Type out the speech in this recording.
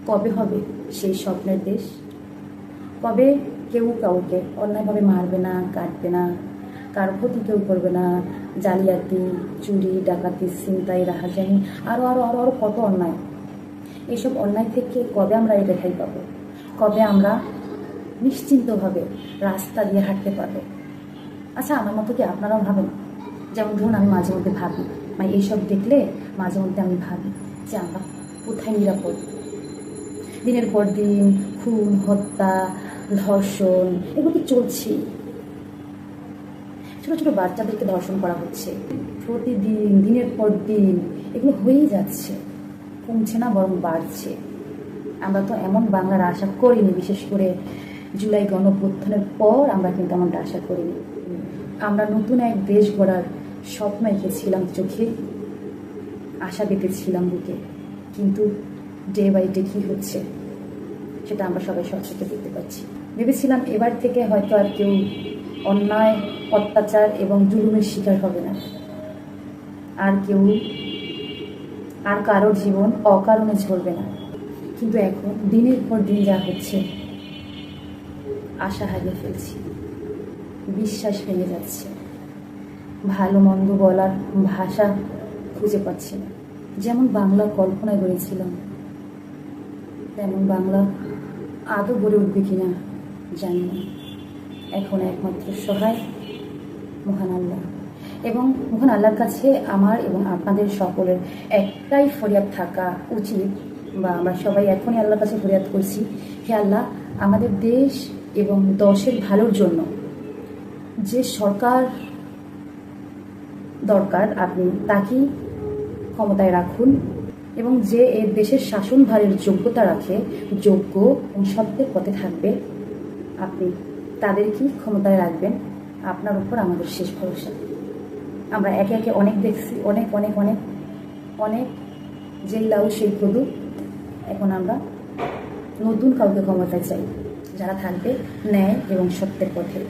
কবে হবে সেই স্বপ্নের দেশ? কবে কেউ কাউকে অন্যায়ভাবে মারবে না, কাটবে না, কারো ক্ষতি কেউ করবে না, জালিয়াতি, চুরি, ডাকাতি, ছিনতাই, রাহাজানি, আরও আরও আরও আরও কত অন্যায়। এইসব অন্যায় থেকে কবে আমরা রেহাই পাবো? কবে আমরা নিশ্চিন্তভাবে রাস্তা দিয়ে হাঁটতে পারবো? আচ্ছা, আমার মতো কি আপনারাও ভাবেন? যেমন ধরুন, আমি মাঝে মধ্যে ভাবি, মানে এইসব দেখলে মাঝে মধ্যে আমি ভাবি যে আমরা কোথায় নিরাপদ? দিনের পর দিন খুন, হত্যা, ধর্ষণ এগুলো তো চলছেই। ছোটো ছোটো বাচ্চাদেরকে ধর্ষণ করা হচ্ছে প্রতিদিন, দিনের পর দিন এগুলো হয়েই যাচ্ছে, কমছে না বরং বাড়ছে। আমরা তো এমন বাংলার আশা করিনি, বিশেষ করে জুলাই গণঅভ্যুত্থানের পর আমরা কিন্তু এমনটা আশা করিনি। আমরা নতুন এক দেশ গড়ার স্বপ্ন এঁকেছিলাম চোখে, আশা পেতেছিলাম বুকে, কিন্তু ডে বাই ডে কী হচ্ছে সেটা আমরা সবাই সচেতন দেখতে পাচ্ছি। ভেবেছিলাম এবার থেকে হয়তো আর কেউ অন্যায়, অত্যাচার এবং জুলুমের শিকার হবে না, আর কারোর জীবন অকারণে ঝরবে না। কিন্তু এখন দিনের পর দিন যা হচ্ছে, আশা হারিয়ে ফেলছি, বিশ্বাস ভেঙে যাচ্ছে, ভালো মন্দ বলার ভাষা খুঁজে পাচ্ছি না। যেমন বাংলা কল্পনায় গড়েছিলাম, তেমন বাংলা আদৌ গড়ে উঠবে কিনা জানি না। এখন একমাত্র সহায় মহান আল্লাহ, এবং মহান আল্লাহর কাছে আমার এবং আপনাদের সকলের একটাই ফরিয়াদ থাকা উচিত, বা আমরা সবাই এখনই আল্লাহর কাছে ফরিয়াদ করছি, হে আল্লাহ, আমাদের দেশ এবং দেশের ভালোর জন্য যে সরকার দরকার আপনি তাকেই ক্ষমতায় রাখুন, এবং যে এর দেশের শাসনভারের যোগ্যতা রাখে, যোগ্য এবং সত্যের পথে থাকবে, আপনি তাদেরকেই ক্ষমতায় রাখবেন। আপনার উপর আমাদের শেষ ভরসা। আমরা একে একে অনেক দেখছি, অনেক অনেক অনেক অনেক যেই লাউ সেই কদু। এখন আমরা নতুন কাউকে ক্ষমতায় চাই, যারা থাকবে ন্যায় এবং সত্যের পথে।